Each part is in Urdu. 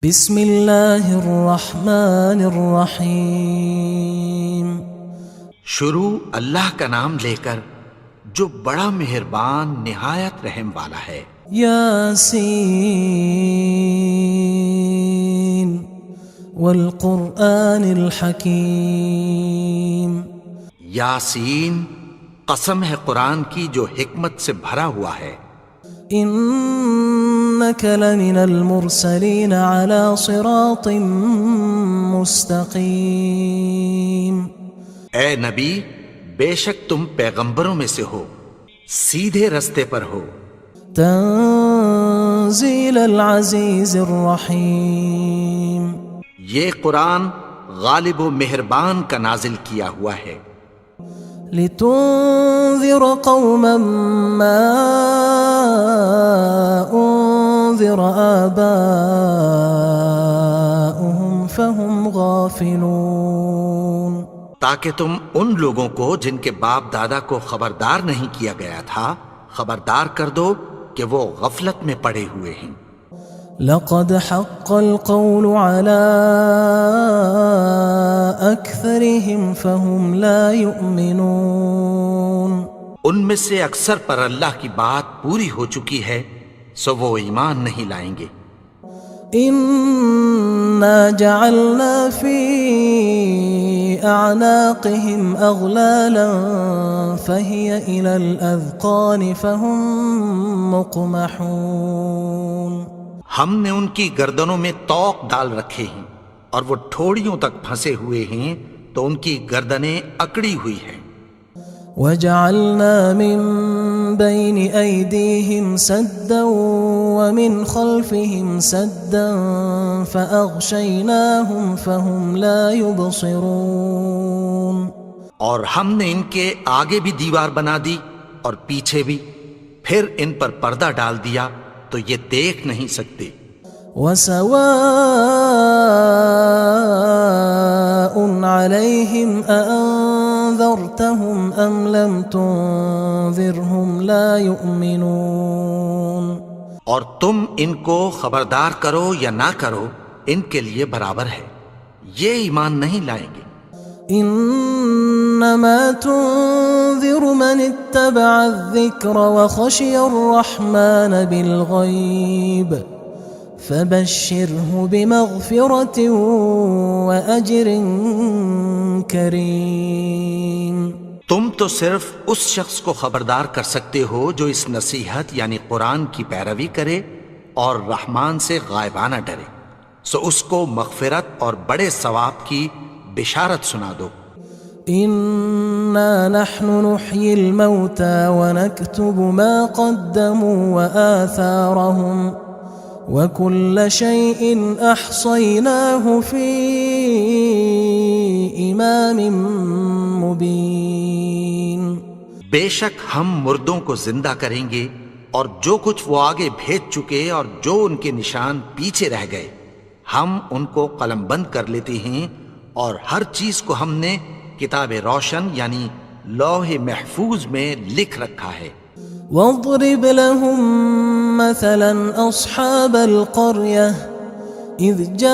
بسم اللہ الرحمن الرحیم۔ شروع اللہ کا نام لے کر جو بڑا مہربان نہایت رحم والا ہے۔ یاسین والقرآن الحکیم۔ یاسین، قسم ہے قرآن کی جو حکمت سے بھرا ہوا ہے۔ انک لمن المرسلین علی صراط مستقیم۔ اے نبی، بے شک تم پیغمبروں میں سے ہو، سیدھے رستے پر ہو۔ تنزیل العزیز الرحیم۔ یہ قرآن غالب و مہربان کا نازل کیا ہوا ہے۔ لتنذر قوما ما انذر آباؤهم فهم غافلون۔ تاکہ تم ان لوگوں کو جن کے باپ دادا کو خبردار نہیں کیا گیا تھا خبردار کر دو کہ وہ غفلت میں پڑے ہوئے ہیں۔ لقد حق القول على أكثرهم فهم لا يؤمنون۔ ان میں سے اکثر پر اللہ کی بات پوری ہو چکی ہے سو وہ ایمان نہیں لائیں گے۔ إنا جعلنا في أعناقهم أغلالا فهي إلى الأذقان فهم مقمحون۔ ہم نے ان کی گردنوں میں طوق ڈال رکھے ہیں اور وہ ٹھوڑیوں تک پھنسے ہوئے ہیں تو ان کی گردنیں اکڑی ہوئی ہیں۔ وجعلنا من بين أيديهم سدا ومن خلفهم سدا فأغشيناهم فهم لا يبصرون۔ اور ہم نے ان کے آگے بھی دیوار بنا دی اور پیچھے بھی، پھر ان پر پردہ ڈال دیا تو یہ دیکھ نہیں سکتے۔ وسواء عليهم أأنذرتهم أم لم تنذرهم لا يؤمنون۔ اور تم ان کو خبردار کرو یا نہ کرو ان کے لیے برابر ہے، یہ ایمان نہیں لائیں گے۔ انما تنذر من اتبع الذکر وخشی الرحمن بالغیب فبشرہ بمغفرۃ واجر کریم۔ تم تو صرف اس شخص کو خبردار کر سکتے ہو جو اس نصیحت یعنی قرآن کی پیروی کرے اور رحمان سے غائبانہ ڈرے، سو اس کو مغفرت اور بڑے ثواب کی بشارت سنا دو۔ انا نحن نحيي الموتى ونكتب ما قدموا وآثارهم وكل شيء احصيناه في امام مبين۔ بے شک ہم مردوں کو زندہ کریں گے اور جو کچھ وہ آگے بھیج چکے اور جو ان کے نشان پیچھے رہ گئے ہم ان کو قلم بند کر لیتے ہیں، اور ہر چیز کو ہم نے کتاب روشن یعنی لوح محفوظ میں لکھ رکھا ہے۔ واضرب لهم مثلا اصحاب القرية اذ جاءها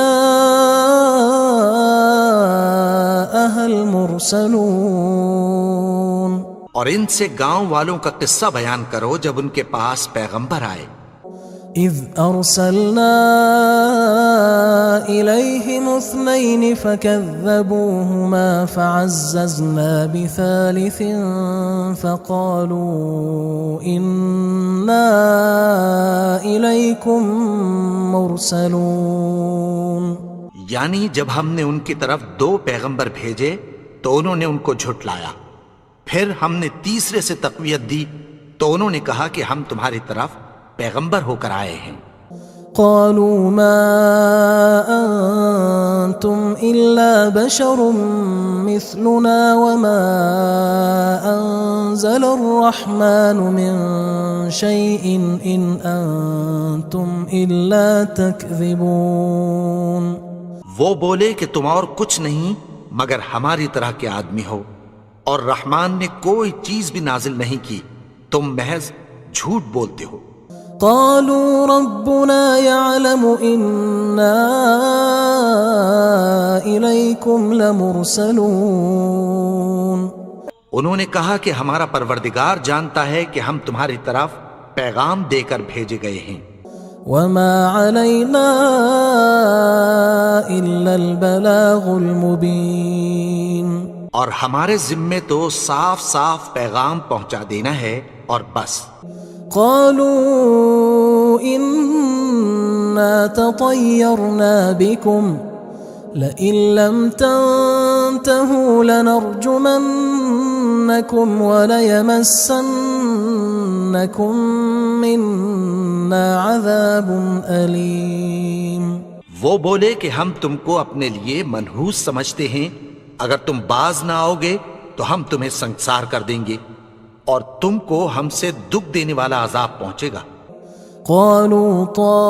المرسلون۔ اور ان سے گاؤں والوں کا قصہ بیان کرو جب ان کے پاس پیغمبر آئے۔ اذ ارسلنا الیہم اثنین فکذبوہما فعززنا بثالث فقالوا انا الیکم مرسلون۔ یعنی جب ہم نے ان کی طرف 2 پیغمبر بھیجے تو انہوں نے ان کو جھٹلایا، پھر ہم نے تیسرے سے تقویت دی تو انہوں نے کہا کہ ہم تمہاری طرف پیغمبر ہو کر آئے ہیں۔ قالوا ما انتم الا بشر مثلنا وما انزل الرحمن من شيء ان انتم الا تكذبون۔ وہ بولے کہ تم اور کچھ نہیں مگر ہماری طرح کے آدمی ہو، اور رحمان نے کوئی چیز بھی نازل نہیں کی، تم محض جھوٹ بولتے ہو۔ قالوا ربنا يعلم إنا إليكم لمرسلون. انہوں نے کہا کہ ہمارا پروردگار جانتا ہے کہ ہم تمہاری طرف پیغام دے کر بھیجے گئے ہیں. وما علينا إلا البلاغ المبين. اور ہمارے ذمے تو صاف صاف پیغام پہنچا دینا ہے اور بس. قالوا إنا تطيرنا بكم لئن لم تنتهوا لنرجمنكم وليمسنكم منا عذاب أليم. وہ بولے کہ ہم تم کو اپنے لیے منحوس سمجھتے ہیں، اگر تم باز نہ آؤ گے تو ہم تمہیں سنگسار کر دیں گے اور تم کو ہم سے دکھ دینے والا عذاب پہنچے گا. قالوا طائركم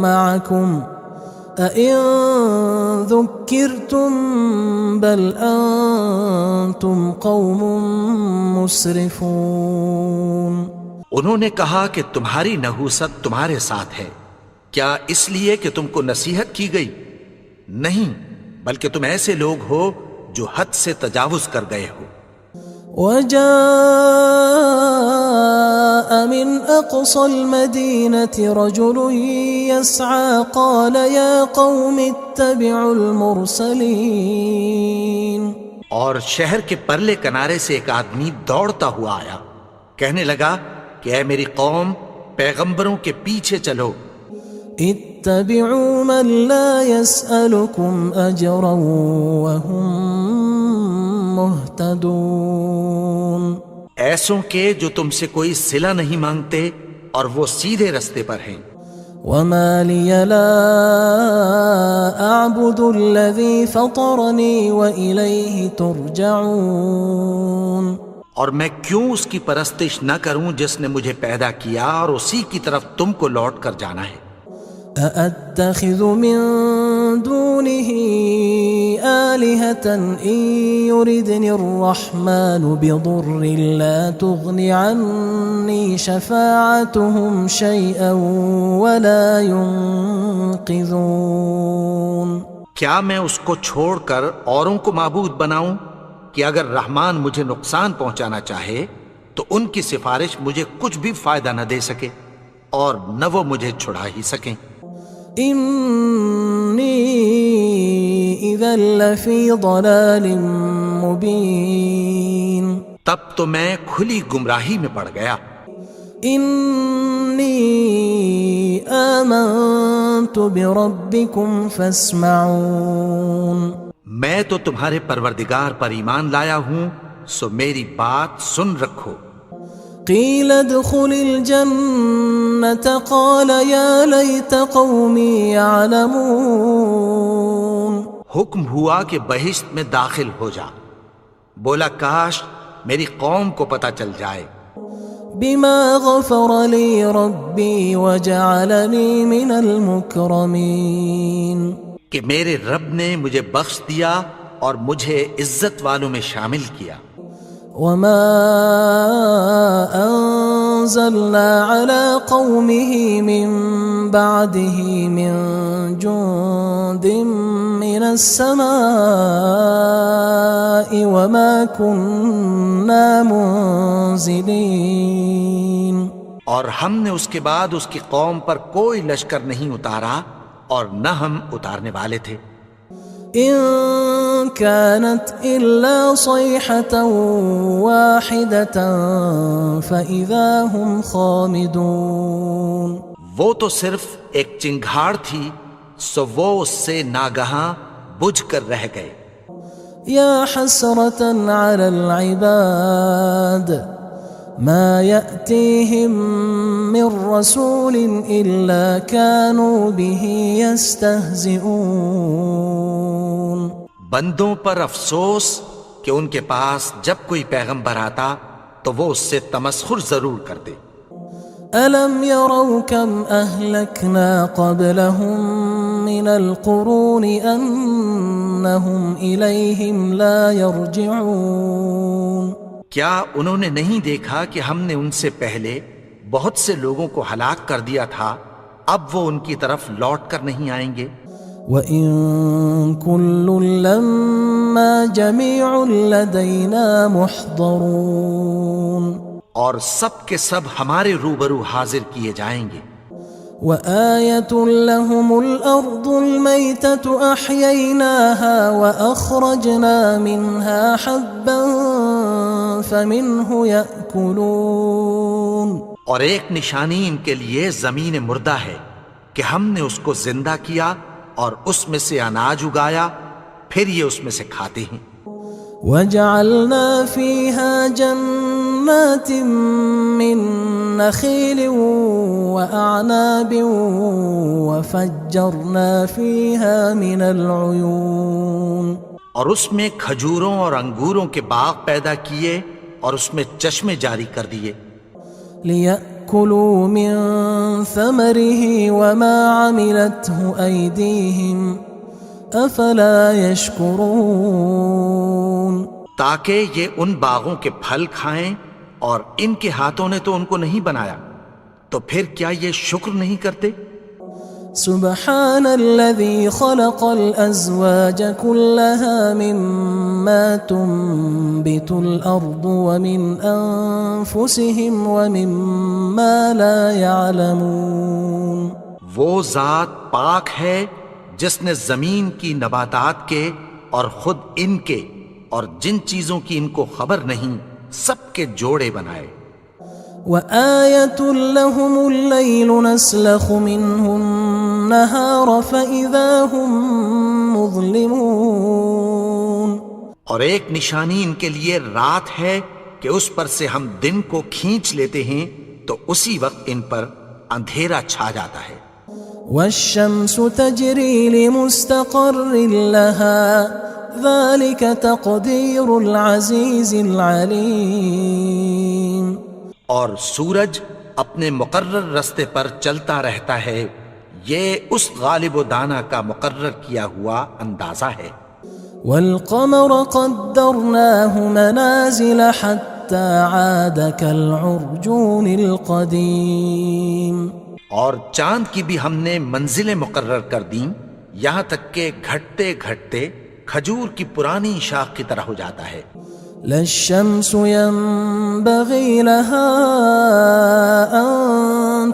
معكم أئن ذكرتم بل أنتم قوم مسرفون. انہوں نے کہا کہ تمہاری نحوست تمہارے ساتھ ہے، کیا اس لیے کہ تم کو نصیحت کی گئی؟ نہیں، بلکہ تم ایسے لوگ ہو جو حد سے تجاوز کر گئے ہو. وجاء من أقصى المدينة رجل يسعى قال يا قوم اتبعوا المرسلين. اور شہر کے پرلے کنارے سے ایک آدمی دوڑتا ہوا آیا، کہنے لگا کہ اے میری قوم، پیغمبروں کے پیچھے چلو. اتبعوا من لا يسألكم أجرا وهم مهتدون. ایسوں کے جو تم سے کوئی صلہ نہیں مانگتے اور وہ سیدھے رستے پر ہیں. وما لي لا أعبد الذي فطرني وإليه ترجعون. اور میں کیوں اس کی پرستش نہ کروں جس نے مجھے پیدا کیا اور اسی کی طرف تم کو لوٹ کر جانا ہے. أأتخذ من دونه آلهة إن يردني الرحمن بضر لا تغن عني شفاعتهم شيئا ولا ينقذون. کیا میں اس کو چھوڑ کر اوروں کو معبود بناؤں کہ اگر رحمان مجھے نقصان پہنچانا چاہے تو ان کی سفارش مجھے کچھ بھی فائدہ نہ دے سکے اور نہ وہ مجھے چھڑا ہی سکیں. إني إذا لفي ضلال مبين. تب تو میں کھلی گمراہی میں پڑ گیا. إني آمنت بربكم فاسمعون. میں تو تمہارے پروردگار پر ایمان لایا ہوں، سو میری بات سن رکھو. قيل ادخل الجنة قال يا ليت قومي يعلمون. حکم ہوا کہ بہشت میں داخل ہو جا. بولا کاش میری قوم کو پتہ چل جائے. بما غفر لي ربي وجعلني من المكرمين. کہ میرے رب نے مجھے بخش دیا اور مجھے عزت والوں میں شامل کیا. وما أنزلنا على قومه من بعده من جند من السماء وما كنا منزلين. اور ہم نے اس کے بعد اس کی قوم پر کوئی لشکر نہیں اتارا اور نہ ہم اتارنے والے تھے. إن كانت إلا صيحة واحدة فإذا هم خامدون. وہ تو صرف ایک چنگھاڑ تھی، سو وہ اس سے ناگہاں بجھ کر رہ گئے. يا حسرة على العباد ما يأتيهم من رسول إلا كانوا به يستهزئون. بندوں پر افسوس کہ ان کے پاس جب کوئی پیغمبر آتا تو وہ اس سے تمسخر ضرور کرتے. ألم يروا كم أهلكنا قبلهم من القرون أنهم إليهم لا يرجعون. کیا انہوں نے نہیں دیکھا کہ ہم نے ان سے پہلے بہت سے لوگوں کو ہلاک کر دیا تھا، اب وہ ان کی طرف لوٹ کر نہیں آئیں گے؟ وَإِن كُلٌّ لَمَّا جَمِيعٌ لَدَيْنَا مُحْضَرُونَ، اور سب کے سب ہمارے روبرو حاضر کیے جائیں گے۔ وَآيَةٌ لَهُمُ الْأَرْضُ الْمَيْتَةُ أَحْيَيْنَاهَا وَأَخْرَجْنَا مِنْهَا حَبًّا فَمِنْهُ يَأْكُلُونَ، اور ایک نشانی ان کے لیے زمین مردہ ہے کہ ہم نے اس کو زندہ کیا اور اس میں سے اناج اگایا، پھر یہ اس میں سے کھاتے ہیں۔ وَجَعَلْنَا فِيهَا جَنَّاتٍ مِّن نَخِيلٍ وَأَعْنَابٍ وَفَجَّرْنَا فِيهَا مِنَ الْعُيُونِ، اور اس میں کھجوروں اور انگوروں کے باغ پیدا کیے اور اس میں چشمے جاری کر دیے، لِيَأْكُلُوا مِن ثَمَرِهِ وَمَا عَمِلَتْهُ أَيْدِيهِمْ أَفَلَا يَشْكُرُونَ، تاکہ یہ ان باغوں کے پھل کھائیں، اور ان کے ہاتھوں نے تو ان کو نہیں بنایا، تو پھر کیا یہ شکر نہیں کرتے؟ سبحان الذي خلق الأزواج كلها مما تنبت الأرض ومن أنفسهم ومما لا يعلمون، وہ ذات پاک ہے جس نے زمین کی نباتات کے اور خود ان کے اور جن چیزوں کی ان کو خبر نہیں سب کے جوڑے بنائے۔ وآية لهم الليل نسلخ منه النهار فإذا هم مظلمون، اور ایک نشانی ان کے لیے رات ہے کہ اس پر سے ہم دن کو کھینچ لیتے ہیں تو اسی وقت ان پر اندھیرا چھا جاتا ہے۔ والشمس تجري لمستقر لها ذلك تقدير العزيز العليم، اور سورج اپنے مقرر رستے پر چلتا رہتا ہے، یہ اس غالب و دانا کا مقرر کیا ہوا اندازہ ہے۔ والقمر قدرناه منازل حتى عاد كالعرجون القديم، اور چاند کی بھی ہم نے منزلیں مقرر کر دیں، یہاں تک کہ گھٹتے گھٹتے کھجور کی پرانی شاخ کی طرح ہو جاتا ہے۔ لا الشمس ينبغي لها أن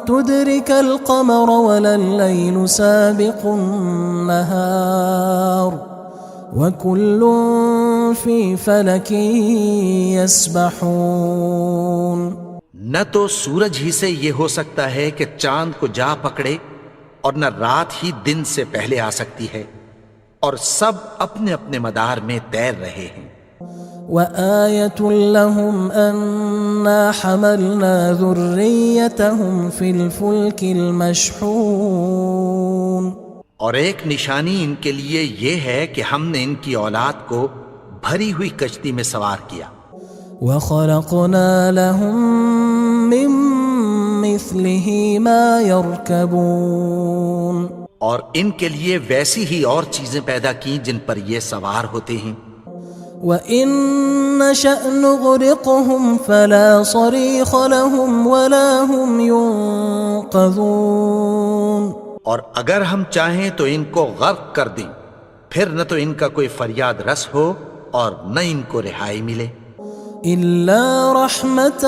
تدرك القمر ولا الليل سابق النهار وكل في فلك يسبحون، نہ تو سورج ہی سے یہ ہو سکتا ہے کہ چاند کو جا پکڑے، اور نہ رات ہی دن سے پہلے آ سکتی ہے، اور سب اپنے اپنے مدار میں تیر رہے ہیں۔ وآية لهم أنا حملنا ذريتهم في الفلك المشحون، اور ایک نشانی ان کے لیے یہ ہے کہ ہم نے ان کی اولاد کو بھری ہوئی کشتی میں سوار کیا۔ وخلقنا لهم من مثله ما يركبون، اور ان کے لیے ویسی ہی اور چیزیں پیدا کی جن پر یہ سوار ہوتے ہیں۔ وَإِن نَّشَأْ نُغْرِقْهُمْ فَلَا صَرِيخَ لَهُمْ وَلَا هُمْ يُنقَذُونَ، اور اگر ہم چاہیں تو ان کو غرق کر دیں، پھر نہ تو ان کا کوئی فریاد رس ہو اور نہ ان کو رہائی ملے۔ إِلَّا رَحْمَةً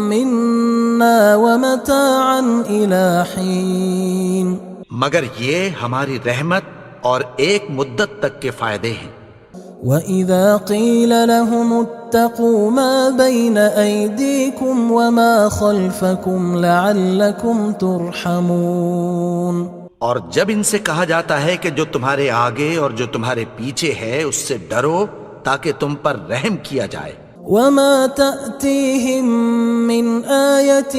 مِّنَّا وَمَتَاعًا إِلَى حِينٍ، مگر یہ ہماری رحمت اور ایک مدت تک کے فائدے ہیں۔ وَإِذَا قِيلَ لَهُمُ اتَّقُوا مَا بَيْنَ أَيْدِيكُمْ وَمَا خَلْفَكُمْ لَعَلَّكُمْ تُرْحَمُونَ، اور جب ان سے کہا جاتا ہے کہ جو تمہارے آگے اور جو تمہارے پیچھے ہے اس سے ڈرو تاکہ تم پر رحم کیا جائے۔ وَمَا تَأْتِيهِم مِّنْ آيَةٍ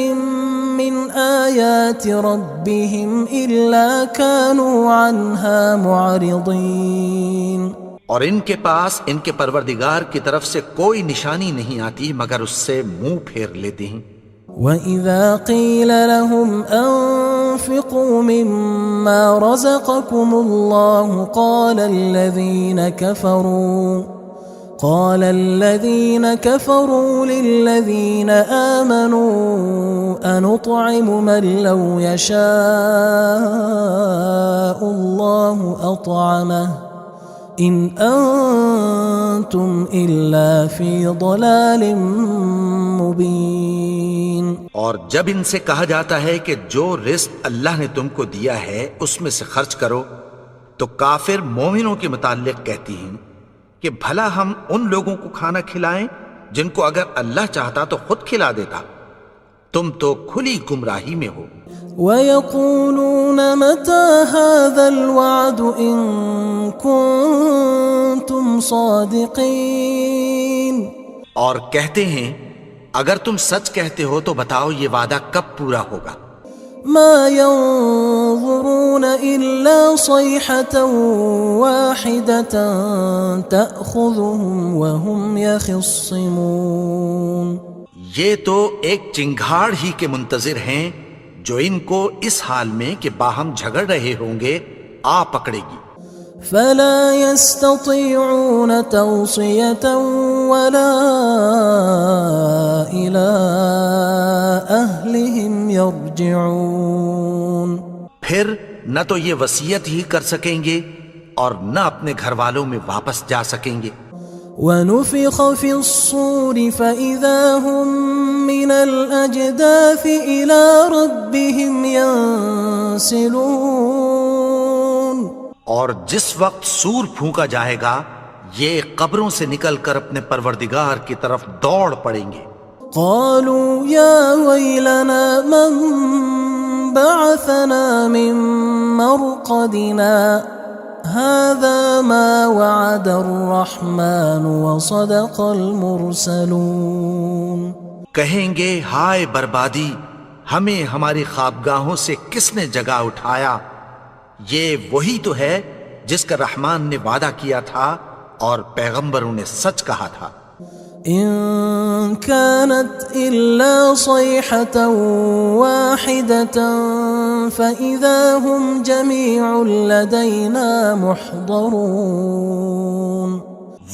مِّنْ آيَاتِ رَبِّهِمْ إِلَّا كَانُوا عَنْهَا مُعْرِضِينَ، اور ان کے پاس ان کے پروردگار کی طرف سے کوئی نشانی نہیں آتی مگر اس سے منہ پھیر لیتے ہیں۔ وَإِذَا قِيلَ لَهُمْ أَنفِقُوا مِمَّا رَزَقَكُمُ اللَّهُ قال الذين كفروا للذين آمنوا أنطعم من لو يشاء الله أطعمه إن أنتم إلا في ضلال مبين. اور جب ان سے کہا جاتا ہے کہ جو رزق اللہ نے تم کو دیا ہے اس میں سے خرچ کرو، تو کافر مومنوں کے متعلق کہتی ہیں کہ بھلا ہم ان لوگوں کو کھانا کھلائیں جن کو اگر اللہ چاہتا تو خود کھلا دیتا. تم تو کھلی گمراہی میں ہو. وَيَقُولُونَ مَتَى هَذَا الْوَعْدُ إِن كُنتُمْ صَادِقِينَ. اور کہتے ہیں اگر تم سچ کہتے ہو تو بتاؤ یہ وعدہ کب پورا ہوگا. مَا يَنظُرُونَ إِلَّا صَيْحَةً وَاحِدَةً تَأْخُذُهُمْ وَهُمْ يَخِصِّمُونَ. یہ تو ایک چنگھاڑ ہی کے منتظر ہیں جو ان کو اس حال میں کہ باہم جھگڑ رہے ہوں گے آ پکڑے گی. فلا يستطيعون توصية ولا إلى أهلهم يرجعون. پھر نہ تو یہ وصیت ہی کر سکیں گے اور نہ اپنے گھر والوں میں واپس جا سکیں گے. ونفخ في الصور فإذا هم من الأجداث إلى ربهم ينسلون. اور جس وقت سور پھونکا جائے گا یہ قبروں سے نکل کر اپنے پروردگار کی طرف دوڑ پڑیں گے. قالوا يا ويلنا من بعثنا من مرقدنا هذا ما وعد الرحمن وصدق المرسلون. کہیں گے ہائے بربادی، ہمیں ہماری خوابگاہوں سے کس نے جگا اٹھایا. یہ وہی تو ہے جس کا رحمان نے وعدہ کیا تھا اور پیغمبروں نے سچ کہا تھا. إن كانت إلا صيحة واحدة فإذا هم جميع لدينا محضرون.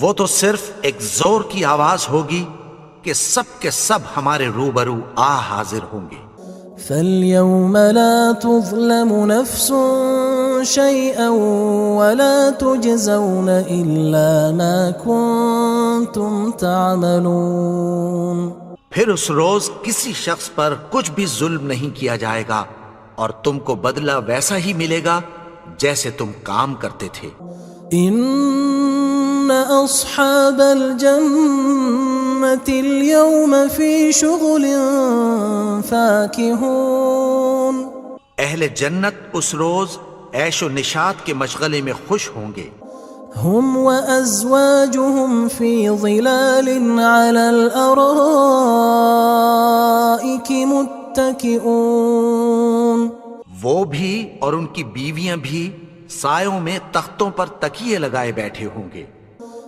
وہ تو صرف ایک زور کی آواز ہوگی کہ سب کے سب ہمارے روبرو آ حاضر ہوں گے. فاليوم لا تظلم نفس شيئا ولا تجزون إلا ما كنتم تعملون. پھر اس روز کسی شخص پر کچھ بھی ظلم نہیں کیا جائے گا اور تم کو بدلہ ویسا ہی ملے گا جیسے تم کام کرتے تھے. إن أصحاب الجنة اليوم في شغل فاكهون. اہل جنت اس روز عیش و نشاط کے مشغلے میں خوش ہوں گے. هم وأزواجهم في ظلال على الأرائك متكئون. وہ بھی اور ان کی بیویاں بھی سایوں میں تختوں پر تکیے لگائے بیٹھے ہوں گے.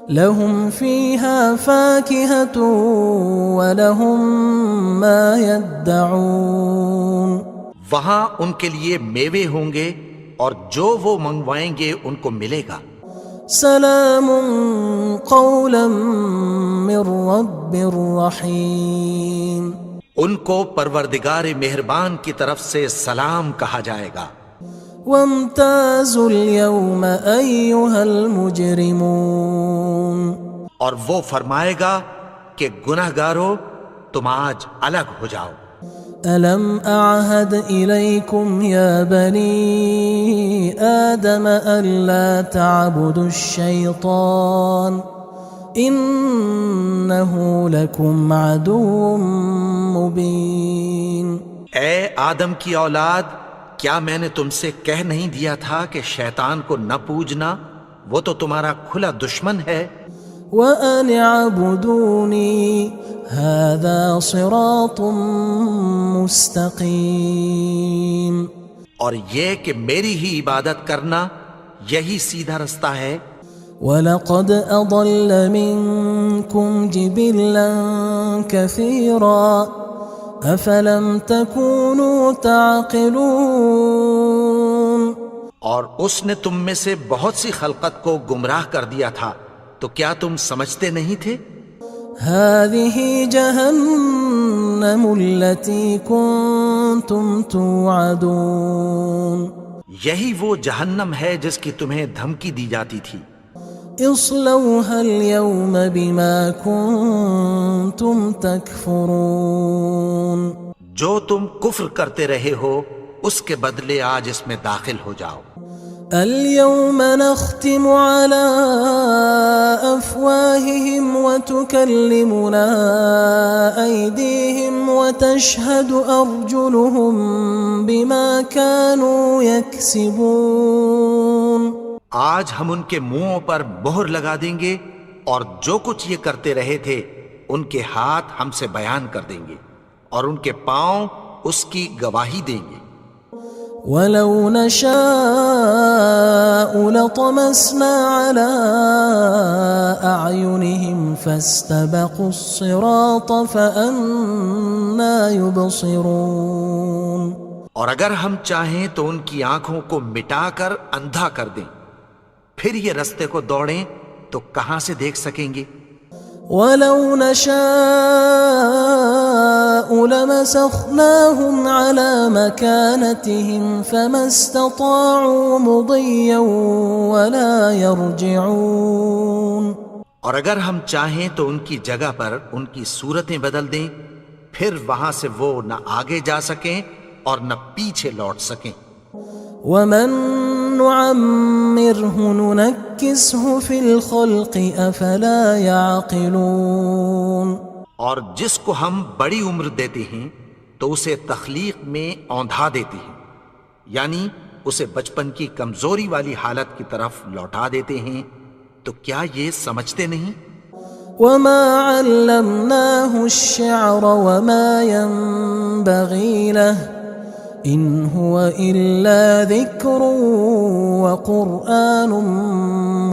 لهم فيها فاكهة ولهم ما يدعون. وہاں ان کے لیے میوے ہوں گے اور جو وہ منگوائیں گے ان کو ملے گا. سلام قولا من رب رحیم. ان کو پروردگار مہربان کی طرف سے سلام کہا جائے گا. وامتازوا اليوم أيها المجرمون. اور وہ فرمائے گا کہ گناہگارو تم آج الگ ہو جاؤ. ألم أعهد إليكم يا بني آدم ألا تعبدوا الشيطان إنه لكم عدو مبين. اے آدم کی اولاد، کیا میں نے تم سے کہہ نہیں دیا تھا کہ شیطان کو نہ پوجنا، وہ تو تمہارا کھلا دشمن ہے. وَأَنِ اعْبُدُونِي هَذَا صِرَاطٌ مُسْتَقِيمٌ. اور یہ کہ میری ہی عبادت کرنا یہی سیدھا رستہ ہے. وَلَقَدْ أَضَلَّ مِنْكُمْ جِبِلًّا كَثِيرًا أَفَلَمْ تَكُونُوا تَعْقِلُونَ. اور اس نے تم میں سے بہت سی خلقت کو گمراہ کر دیا تھا، تو کیا تم سمجھتے نہیں تھے؟ هذه جهنم التي كنتم توعدون یہی وہ جہنم ہے جس کی تمہیں دھمکی دی جاتی تھی۔ اصلوها اليوم بما كنتم تكفرون جو تم کفر کرتے رہے ہو اس کے بدلے آج اس میں داخل ہو جاؤ۔ اليوم نختم على أفواههم وتكلمنا أيديهم وتشهد أرجلهم بما كانوا يكسبون آج ہم ان کے منہوں پر مہر لگا دیں گے اور جو کچھ یہ کرتے رہے تھے ان کے ہاتھ ہم سے بیان کر دیں گے اور ان کے پاؤں اس کی گواہی دیں گے۔ وَلَوْ نَشَاءُ لَطَمَسْنَا عَلَىٰ أَعْيُنِهِمْ فَاسْتَبَقُوا الصِّرَاطَ فَأَنَّىٰ يُبْصِرُونَ اور اگر ہم چاہیں تو ان کی آنکھوں کو مٹا کر اندھا کر دیں، پھر یہ رستے کو دوڑیں تو کہاں سے دیکھ سکیں گے؟ وَلَوْ نَشَاءُ لَمَسَخْنَاهُمْ عَلَىٰ مَكَانَتِهِمْ فَمَا اسْتَطَاعُوا مُضِيًّا وَلَا يَرْجِعُونَ اور اگر ہم چاہیں تو ان کی جگہ پر ان کی صورتیں بدل دیں، پھر وہاں سے وہ نہ آگے جا سکیں اور نہ پیچھے لوٹ سکیں۔ وَمَن نُعَمِّرْهُ نُنَكِّسْهُ فِي الْخَلْقِ أَفَلَا يَعْقِلُونَ اور جس کو ہم بڑی عمر دیتے ہیں تو اسے تخلیق میں اوندھا دیتے ہیں، یعنی اسے بچپن کی کمزوری والی حالت کی طرف لوٹا دیتے ہیں، تو کیا یہ سمجھتے نہیں؟ وَمَا عَلَّمْنَاهُ الشِّعْرَ وَمَا يَنبَغِي لَهُ إِنْ هُوَ إِلَّا ذِكْرٌ وَقُرْآنٌ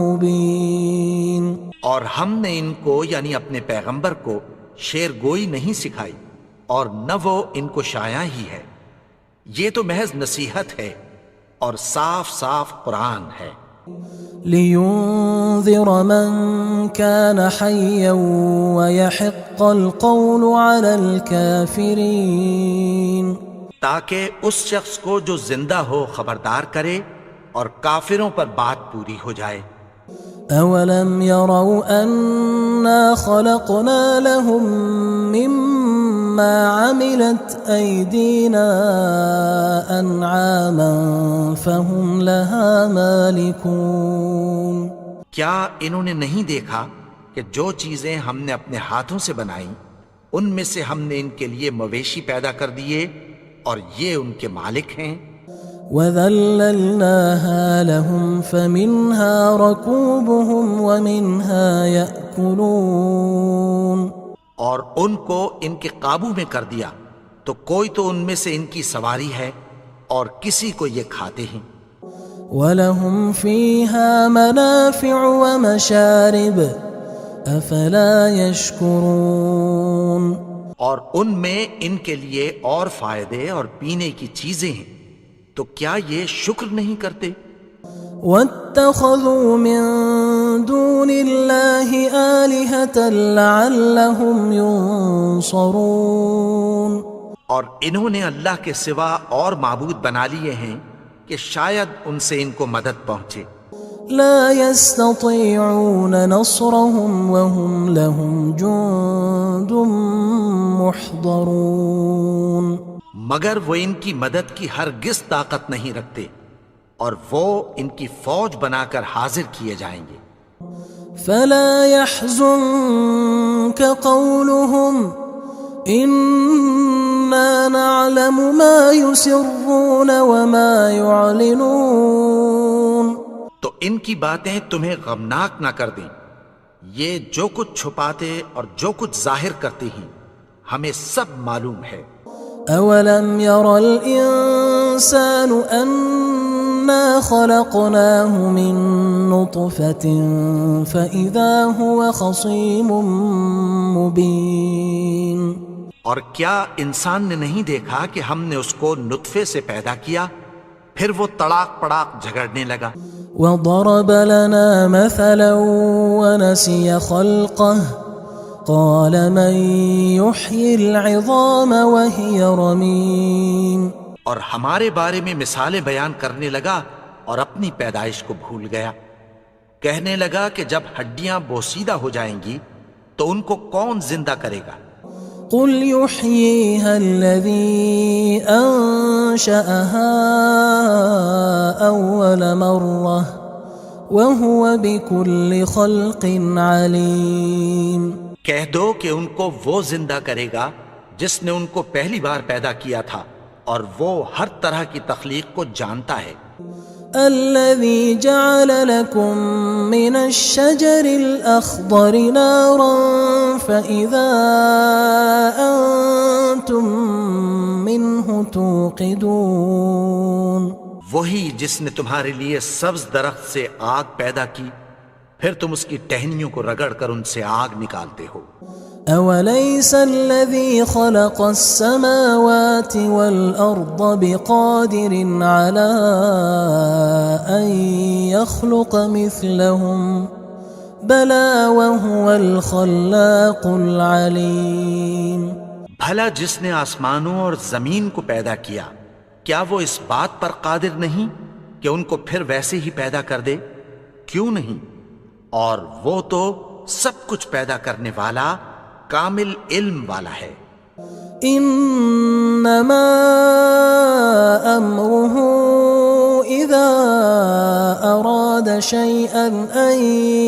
مُبِينٌ اور ہم نے ان کو یعنی اپنے پیغمبر کو شعر گوئی نہیں سکھائی اور نہ وہ ان کو شاعر ہی ہے، یہ تو محض نصیحت ہے اور صاف صاف قرآن ہے۔ لِيُنذِرَ مَن كَانَ حَيًّا وَيَحِقَّ الْقَوْلُ عَلَى الْكَافِرِينَ تاکہ اس شخص کو جو زندہ ہو خبردار کرے اور کافروں پر بات پوری ہو جائے۔ أَوَلَمْ يَرَوْا أَنَّا خَلَقْنَا لَهُم مِّمَّا عَمِلَتْ أَيْدِينَا أَنْعَامًا فَهُمْ لَهَا مَالِكُونَ کیا انہوں نے نہیں دیکھا کہ جو چیزیں ہم نے اپنے ہاتھوں سے بنائیں ان میں سے ہم نے ان کے لیے مویشی پیدا کر دیے اور یہ ان کے مالک ہیں۔ وَذَلَّلْنَاهَا لَهُمْ فَمِنْهَا رَكُوبُهُمْ وَمِنْهَا يَأْكُلُونَ اور ان کو ان کے قابو میں کر دیا تو کوئی تو ان میں سے ان کی سواری ہے اور کسی کو یہ کھاتے ہیں۔ وَلَهُمْ فِيهَا مَنَافِعُ وَمَشَارِبُ أَفَلَا يَشْكُرُونَ اور ان میں ان کے لیے اور فائدے اور پینے کی چیزیں ہیں، تو کیا یہ شکر نہیں کرتے؟ وَاتَّخَذُوا مِن دُونِ اللَّهِ آلِهَةً لَعَلَّهُمْ يُنصَرُونَ اور انہوں نے اللہ کے سوا اور معبود بنا لیے ہیں کہ شاید ان سے ان کو مدد پہنچے۔ لا يستطيعون نصرهم وهم لهم جند محضرون مگر وہ ان کی مدد کی ہرگز طاقت نہیں رکھتے اور وہ ان کی فوج بنا کر حاضر کیے جائیں گے۔ فلا يحزنك قولهم إنا نعلم ما يسرون وما يعلنون تو ان کی باتیں تمہیں غمناک نہ کر دیں، یہ جو کچھ چھپاتے اور جو کچھ ظاہر کرتے ہیں ہمیں سب معلوم ہے۔ أولم ير الإنسان أنا خلقناه من نطفة فإذا هو خصيم مبين اور کیا انسان نے نہیں دیکھا کہ ہم نے اس کو نطفے سے پیدا کیا، پھر وہ تڑاک پڑاک جھگڑنے لگا۔ وضرب لنا مثلا ونسي خلقه قال من يحيي العظام وهي رميم اور ہمارے بارے میں مثالیں بیان کرنے لگا اور اپنی پیدائش کو بھول گیا. کہنے لگا کہ جب ہڈیاں بوسیدہ ہو جائیں گی تو ان کو کون زندہ کرے گا؟ قل يحييها الذي أنشأها أول مرة وهو بكل خلق عليم. کہہ دو کہ ان کو وہ زندہ کرے گا جس نے ان کو پہلی بار پیدا کیا تھا اور وہ ہر طرح کی تخلیق کو جانتا ہے. الذي جعل لكم من الشجر الأخضر نارا فإذا أنتم منه توقدون. وہی جس نے تمہارے لیے سبز درخت سے آگ پیدا کی پھر تم اس کی ٹہنیوں کو رگڑ کر ان سے آگ نکالتے ہو. أوليس الذي خلق السماوات والأرض بقادر على أن يخلق مثلهم بلى وهو الخلاق العليم. بھلا جس نے آسمانوں اور زمین کو پیدا کیا کیا وہ اس بات پر قادر نہیں کہ ان کو پھر ویسے ہی پیدا کر دے؟ کیوں نہیں؟ اور وہ تو سب کچھ پیدا کرنے والا کامل علم والا ہے. انما امره اذا اراد شيئا ان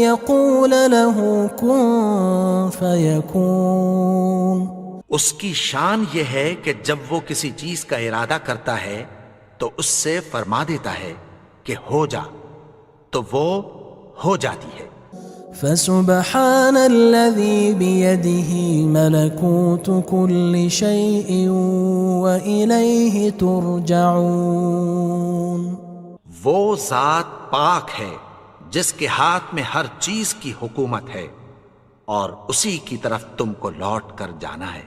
يقول له كن فيكون. اس کی شان یہ ہے کہ جب وہ کسی چیز کا ارادہ کرتا ہے تو اس سے فرما دیتا ہے کہ ہو جا تو وہ ہو جاتی ہے. فسبحان الذي بيده ملكوت كل شيء وإليه ترجعون. وہ ذات پاک ہے جس کے ہاتھ میں ہر چیز کی حکومت ہے اور اسی کی طرف تم کو لوٹ کر جانا ہے.